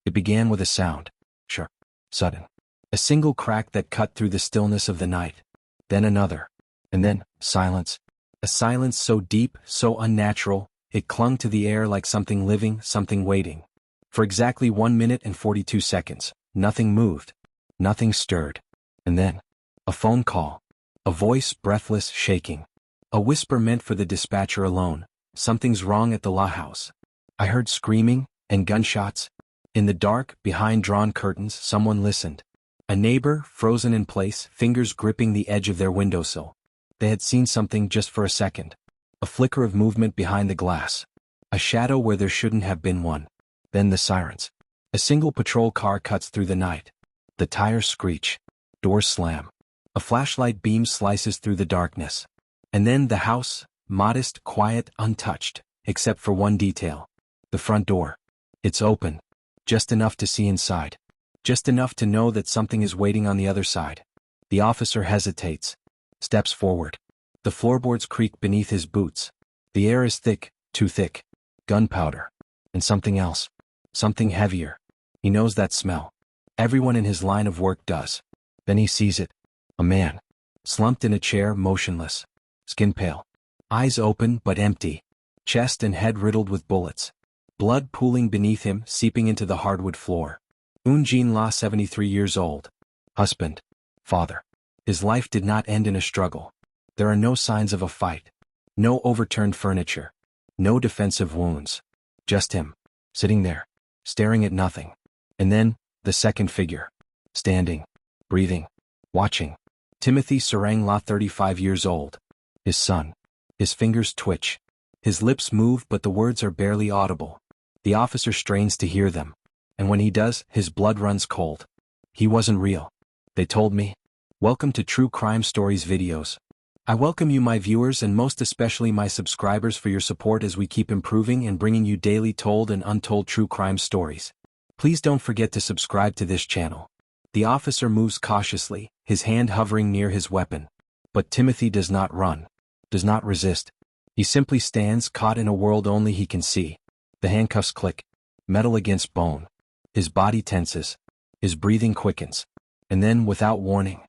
It began with a sound. Sharp. Sudden. A single crack that cut through the stillness of the night. Then another. And then, silence. A silence so deep, so unnatural, it clung to the air like something living, something waiting. For exactly 1 minute and 42 seconds, nothing moved. Nothing stirred. And then, a phone call. A voice breathless, shaking. A whisper meant for the dispatcher alone. Something's wrong at the law house. I heard screaming and gunshots. In the dark, behind drawn curtains, someone listened. A neighbor, frozen in place, fingers gripping the edge of their windowsill. They had seen something just for a second. A flicker of movement behind the glass. A shadow where there shouldn't have been one. Then the sirens. A single patrol car cuts through the night. The tires screech. Doors slam. A flashlight beam slices through the darkness. And then the house, modest, quiet, untouched, except for one detail. The front door. It's open. Just enough to see inside. Just enough to know that something is waiting on the other side. The officer hesitates. Steps forward. The floorboards creak beneath his boots. The air is thick, too thick. Gunpowder. And something else. Something heavier. He knows that smell. Everyone in his line of work does. Then he sees it. A man. Slumped in a chair, motionless. Skin pale. Eyes open but empty. Chest and head riddled with bullets. Blood pooling beneath him, seeping into the hardwood floor. Eun La, 73 years old. Husband. Father. His life did not end in a struggle. There are no signs of a fight. No overturned furniture. No defensive wounds. Just him. Sitting there. Staring at nothing. And then, the second figure. Standing. Breathing. Watching. Timothy Sarang La, 35 years old. His son. His fingers twitch. His lips move but the words are barely audible. The officer strains to hear them. And when he does, his blood runs cold. He wasn't real. They told me. Welcome to True Crime Stories videos. I welcome you, my viewers, and most especially my subscribers, for your support as we keep improving and bringing you daily told and untold true crime stories. Please don't forget to subscribe to this channel. The officer moves cautiously, his hand hovering near his weapon. But Timothy does not run. Does not resist. He simply stands, caught in a world only he can see. The handcuffs click. Metal against bone. His body tenses. His breathing quickens. And then, without warning,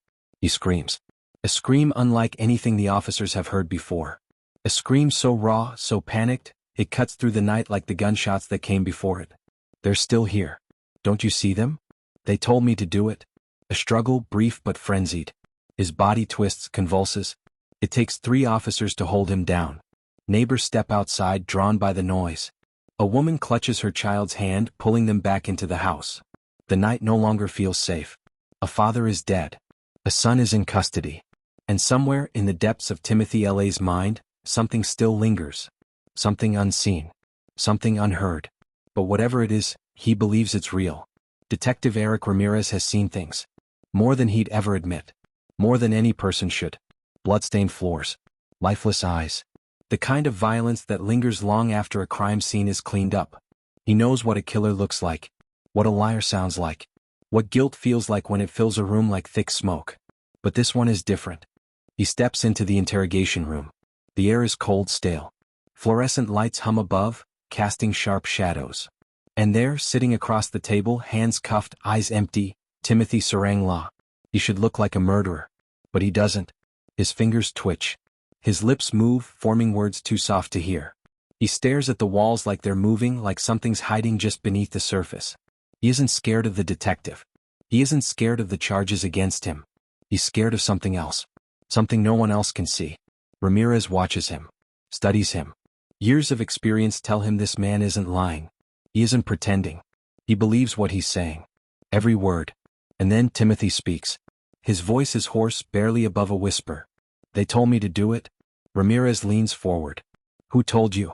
he screams. A scream unlike anything the officers have heard before. A scream so raw, so panicked, it cuts through the night like the gunshots that came before it. They're still here. Don't you see them? They told me to do it. A struggle, brief but frenzied. His body twists, convulses. It takes 3 officers to hold him down. Neighbors step outside, drawn by the noise. A woman clutches her child's hand, pulling them back into the house. The night no longer feels safe. A father is dead. A son is in custody. And somewhere in the depths of Timothy La's mind, something still lingers. Something unseen. Something unheard. But whatever it is, he believes it's real. Detective Ramirez has seen things. More than he'd ever admit. More than any person should. Bloodstained floors. Lifeless eyes. The kind of violence that lingers long after a crime scene is cleaned up. He knows what a killer looks like. What a liar sounds like. What guilt feels like when it fills a room like thick smoke. But this one is different. He steps into the interrogation room. The air is cold, stale. Fluorescent lights hum above, casting sharp shadows. And there, sitting across the table, hands cuffed, eyes empty, Timothy Sarang La. He should look like a murderer. But he doesn't. His fingers twitch. His lips move, forming words too soft to hear. He stares at the walls like they're moving, like something's hiding just beneath the surface. He isn't scared of the detective. He isn't scared of the charges against him. He's scared of something else. Something no one else can see. Ramirez watches him. Studies him. Years of experience tell him this man isn't lying. He isn't pretending. He believes what he's saying. Every word. And then Timothy speaks. His voice is hoarse, barely above a whisper. They told me to do it. Ramirez leans forward. Who told you?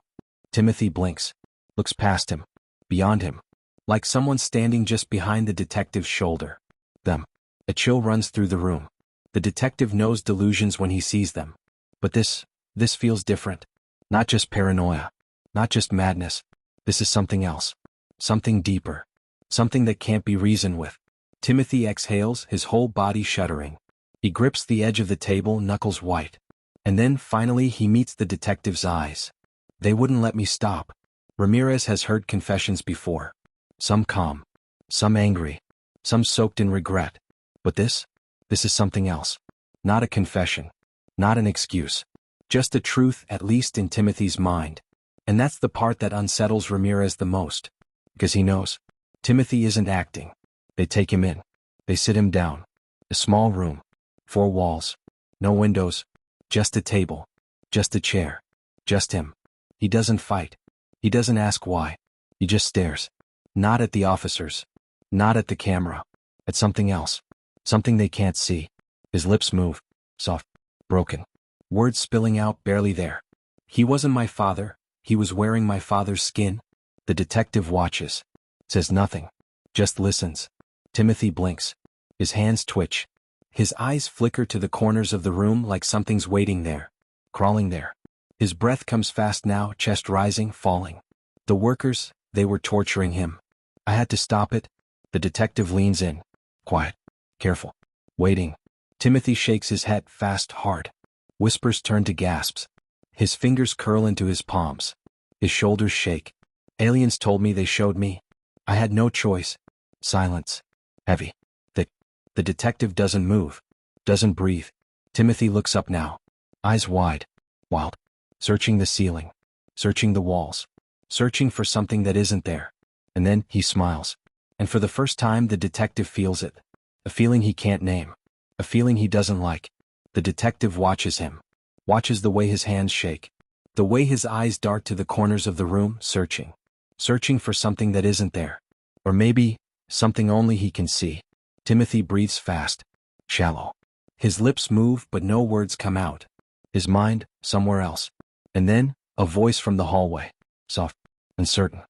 Timothy blinks. Looks past him. Beyond him. Like someone standing just behind the detective's shoulder. Them. A chill runs through the room. The detective knows delusions when he sees them. But this feels different. Not just paranoia. Not just madness. This is something else. Something deeper. Something that can't be reasoned with. Timothy exhales, his whole body shuddering. He grips the edge of the table, knuckles white. And then, finally, he meets the detective's eyes. They wouldn't let me stop. Ramirez has heard confessions before. Some calm. Some angry. Some soaked in regret. But this is something else. Not a confession. Not an excuse. Just the truth, at least in Timothy's mind. And that's the part that unsettles Ramirez the most. Because he knows. Timothy isn't acting. They take him in. They sit him down. A small room. 4 walls. No windows. Just a table. Just a chair. Just him. He doesn't fight. He doesn't ask why. He just stares. Not at the officers. Not at the camera. At something else. Something they can't see. His lips move. Soft. Broken. Words spilling out, barely there. He wasn't my father. He was wearing my father's skin. The detective watches. Says nothing. Just listens. Timothy blinks. His hands twitch. His eyes flicker to the corners of the room like something's waiting there. Crawling there. His breath comes fast now, chest rising, falling. The workers, they were torturing him. I had to stop it. The detective leans in. Quiet. Careful. Waiting. Timothy shakes his head fast, hard. Whispers turn to gasps. His fingers curl into his palms. His shoulders shake. Aliens told me, they showed me. I had no choice. Silence. Heavy. Thick. The detective doesn't move. Doesn't breathe. Timothy looks up now. Eyes wide. Wild. Searching the ceiling. Searching the walls. Searching for something that isn't there. And then he smiles. And for the first time the detective feels it. A feeling he can't name. A feeling he doesn't like. The detective watches him. Watches the way his hands shake. The way his eyes dart to the corners of the room, searching. Searching for something that isn't there. Or maybe, something only he can see. Timothy breathes fast. Shallow. His lips move but no words come out. His mind, somewhere else. And then, a voice from the hallway. Soft. Uncertain.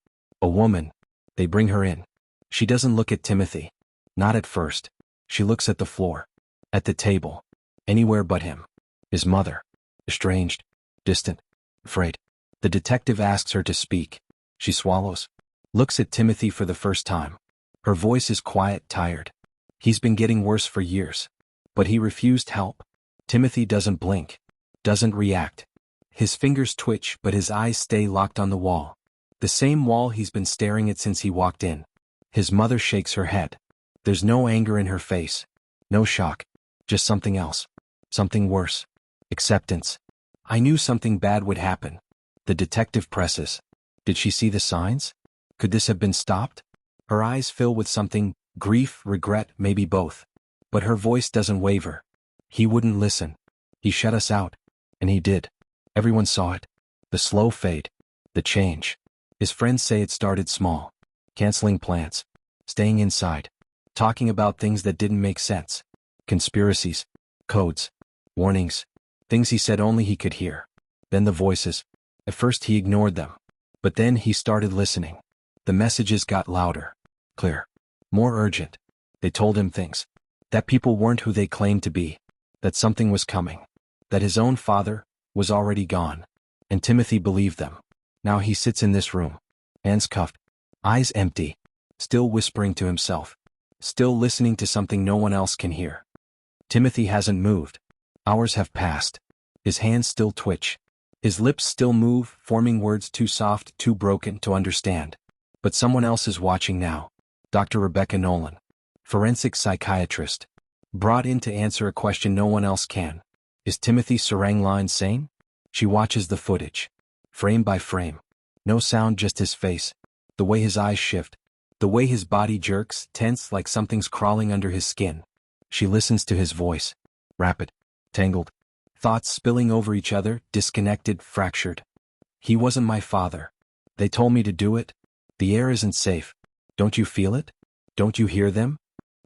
A woman. They bring her in. She doesn't look at Timothy. Not at first. She looks at the floor. At the table. Anywhere but him. His mother. Estranged. Distant. Afraid. The detective asks her to speak. She swallows. Looks at Timothy for the first time. Her voice is quiet, tired. He's been getting worse for years. But he refused help. Timothy doesn't blink. Doesn't react. His fingers twitch but his eyes stay locked on the wall. The same wall he's been staring at since he walked in. His mother shakes her head. There's no anger in her face. No shock. Just something else. Something worse. Acceptance. I knew something bad would happen. The detective presses. Did she see the signs? Could this have been stopped? Her eyes fill with something, grief, regret, maybe both. But her voice doesn't waver. He wouldn't listen. He shut us out. And he did. Everyone saw it. The slow fade. The change. His friends say it started small. Canceling plans. Staying inside. Talking about things that didn't make sense. Conspiracies. Codes. Warnings. Things he said only he could hear. Then the voices. At first he ignored them. But then he started listening. The messages got louder. Clear. More urgent. They told him things. That people weren't who they claimed to be. That something was coming. That his own father was already gone. And Timothy believed them. Now he sits in this room. Hands cuffed. Eyes empty. Still whispering to himself. Still listening to something no one else can hear. Timothy hasn't moved. Hours have passed. His hands still twitch. His lips still move, forming words too soft, too broken to understand. But someone else is watching now. Dr. Rebecca Nolan. Forensic psychiatrist. Brought in to answer a question no one else can. Is Timothy Sarangline sane? She watches the footage. Frame by frame. No sound, just his face. The way his eyes shift. The way his body jerks, tense like something's crawling under his skin. She listens to his voice. Rapid. Tangled. Thoughts spilling over each other, disconnected, fractured. He wasn't my father. They told me to do it. The air isn't safe. Don't you feel it? Don't you hear them?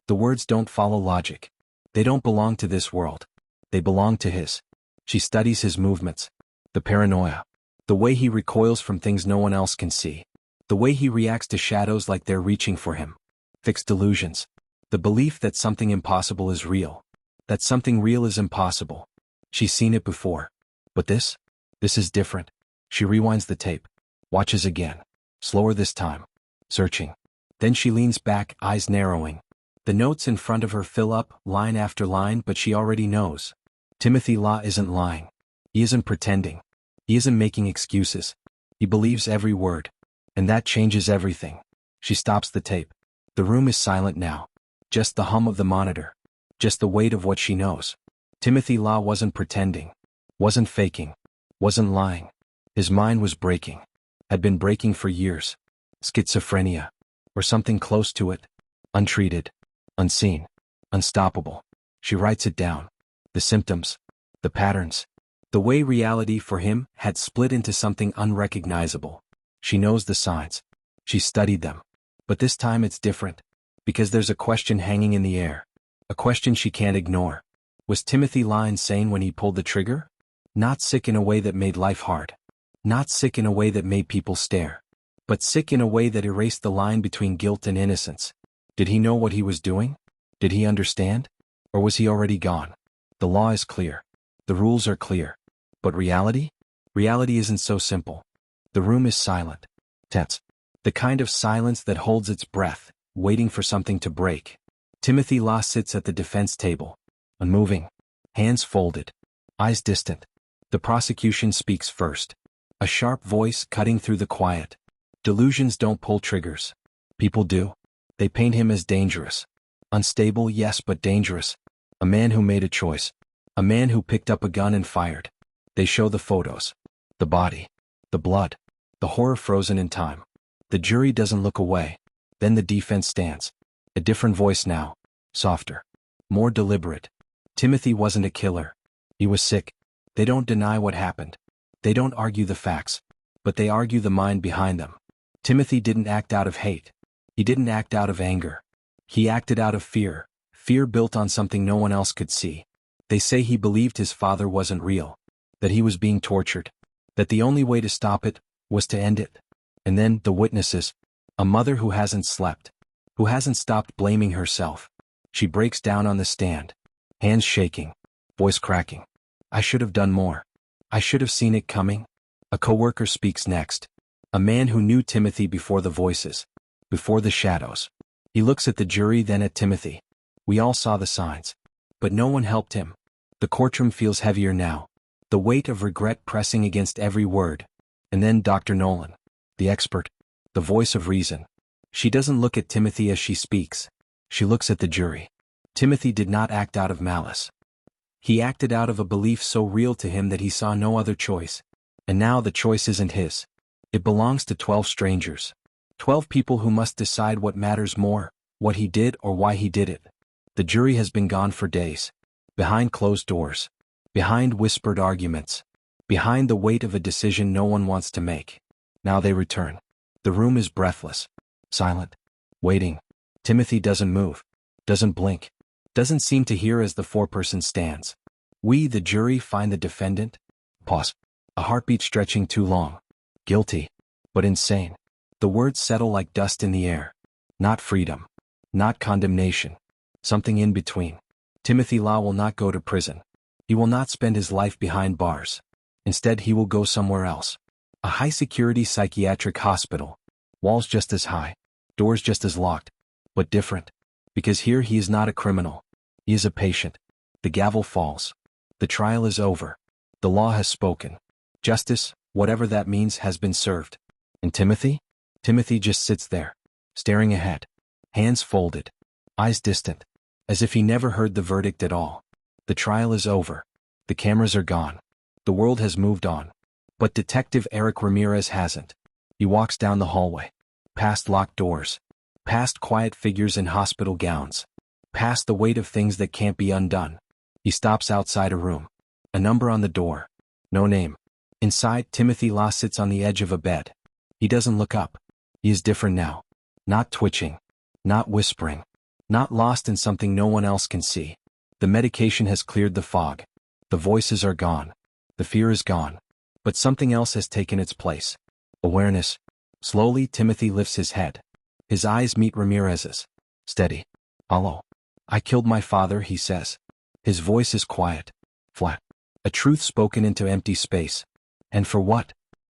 The words don't follow logic. They don't belong to this world. They belong to his. She studies his movements. The paranoia. The way he recoils from things no one else can see. The way he reacts to shadows like they're reaching for him. Fixed delusions. The belief that something impossible is real. That something real is impossible. She's seen it before. But this is different. She rewinds the tape. Watches again. Slower this time. Searching. Then she leans back, eyes narrowing. The notes in front of her fill up, line after line, but she already knows. Timothy Law isn't lying. He isn't pretending. He isn't making excuses. He believes every word. And that changes everything. She stops the tape. The room is silent now. Just the hum of the monitor. Just the weight of what she knows. Timothy Law wasn't pretending. Wasn't faking. Wasn't lying. His mind was breaking. Had been breaking for years. Schizophrenia. Or something close to it. Untreated. Unseen. Unstoppable. She writes it down. The symptoms. The patterns. The way reality for him had split into something unrecognizable. She knows the signs. She studied them. But this time it's different. Because there's a question hanging in the air. A question she can't ignore. Was Timothy Law insane when he pulled the trigger? Not sick in a way that made life hard. Not sick in a way that made people stare. But sick in a way that erased the line between guilt and innocence. Did he know what he was doing? Did he understand? Or was he already gone? The law is clear. The rules are clear. But reality? Reality isn't so simple. The room is silent. Tense. The kind of silence that holds its breath, waiting for something to break. Timothy Law sits at the defense table. Unmoving. Hands folded. Eyes distant. The prosecution speaks first. A sharp voice cutting through the quiet. Delusions don't pull triggers. People do. They paint him as dangerous. Unstable, yes, but dangerous. A man who made a choice. A man who picked up a gun and fired. They show the photos. The body. The blood. The horror frozen in time. The jury doesn't look away. Then the defense stands. A different voice now. Softer. More deliberate. Timothy wasn't a killer. He was sick. They don't deny what happened. They don't argue the facts. But they argue the mind behind them. Timothy didn't act out of hate. He didn't act out of anger. He acted out of fear. Fear built on something no one else could see. They say he believed his father wasn't real. That he was being tortured. That the only way to stop it was to end it. And then the witnesses. A mother who hasn't slept. Who hasn't stopped blaming herself. She breaks down on the stand. Hands shaking. Voice cracking. I should have done more. I should have seen it coming. A coworker speaks next. A man who knew Timothy before the voices. Before the shadows. He looks at the jury, then at Timothy. We all saw the signs. But no one helped him. The courtroom feels heavier now. The weight of regret pressing against every word. And then Dr. Nolan. The expert. The voice of reason. She doesn't look at Timothy as she speaks. She looks at the jury. Timothy did not act out of malice. He acted out of a belief so real to him that he saw no other choice. And now the choice isn't his. It belongs to 12 strangers. 12 people who must decide what matters more, what he did or why he did it. The jury has been gone for days. Behind closed doors. Behind whispered arguments. Behind the weight of a decision no one wants to make. Now they return. The room is breathless. Silent. Waiting. Timothy doesn't move. Doesn't blink. Doesn't seem to hear as the foreperson stands. We, the jury, find the defendant. Pause. A heartbeat stretching too long. Guilty. But insane. The words settle like dust in the air. Not freedom. Not condemnation. Something in between. Timothy Law will not go to prison. He will not spend his life behind bars. Instead, he will go somewhere else. A high-security psychiatric hospital. Walls just as high. Doors just as locked. But different. Because here he is not a criminal. He is a patient. The gavel falls. The trial is over. The law has spoken. Justice, whatever that means, has been served. And Timothy? Timothy just sits there. Staring ahead. Hands folded. Eyes distant. As if he never heard the verdict at all. The trial is over. The cameras are gone. The world has moved on. But Detective Ramirez hasn't. He walks down the hallway. Past locked doors. Past quiet figures in hospital gowns. Past the weight of things that can't be undone. He stops outside a room. A number on the door. No name. Inside, Timothy Law sits on the edge of a bed. He doesn't look up. He is different now. Not twitching. Not whispering. Not lost in something no one else can see. The medication has cleared the fog. The voices are gone. The fear is gone. But something else has taken its place. Awareness. Slowly, Timothy lifts his head. His eyes meet Ramirez's. Steady. Hollow. I killed my father, he says. His voice is quiet. Flat. A truth spoken into empty space. And for what?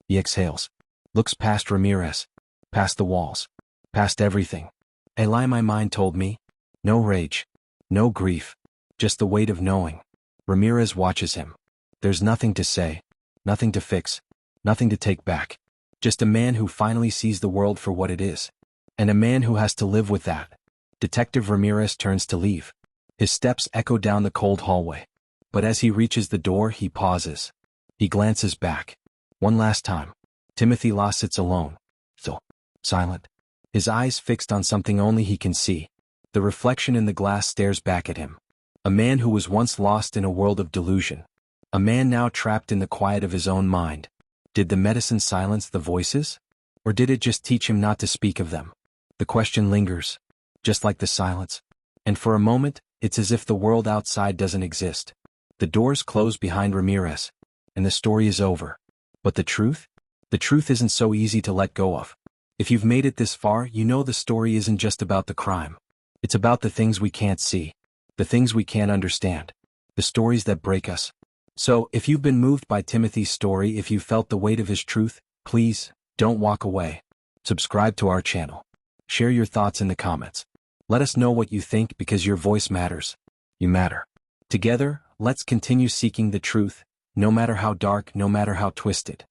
He exhales. Looks past Ramirez. Past the walls. Past everything. A lie my mind told me. No rage. No grief. Just the weight of knowing. Ramirez watches him. There's nothing to say. Nothing to fix. Nothing to take back. Just a man who finally sees the world for what it is. And a man who has to live with that. Detective Ramirez turns to leave. His steps echo down the cold hallway. But as he reaches the door, he pauses. He glances back. One last time. Timothy Law sits alone. Still. Silent. His eyes fixed on something only he can see. The reflection in the glass stares back at him. A man who was once lost in a world of delusion. A man now trapped in the quiet of his own mind. Did the medicine silence the voices? Or did it just teach him not to speak of them? The question lingers. Just like the silence. And for a moment, it's as if the world outside doesn't exist. The doors close behind Ramirez. And the story is over. But the truth? The truth isn't so easy to let go of. If you've made it this far, you know the story isn't just about the crime. It's about the things we can't see. The things we can't understand. The stories that break us. So, if you've been moved by Timothy's story, if you felt the weight of his truth, please, don't walk away. Subscribe to our channel. Share your thoughts in the comments. Let us know what you think because your voice matters. You matter. Together, let's continue seeking the truth, no matter how dark, no matter how twisted.